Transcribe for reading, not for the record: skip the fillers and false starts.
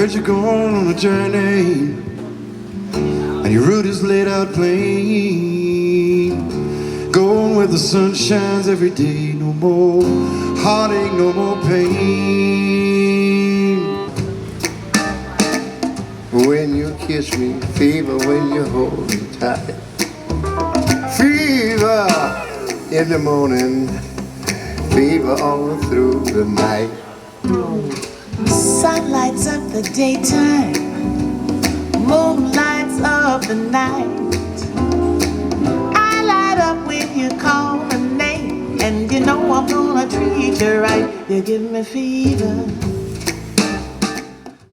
heard you're going on a journey, and your route is laid out plain. Going where the sun shines every day. No more heartache, no more pain. When you kiss me, fever when you hold me tight. Fever in the morning, fever all through the night. Sun lights up the daytime, moon lights up the night. I light up when you call my name, and you know I'm gonna treat you right. You give me fever.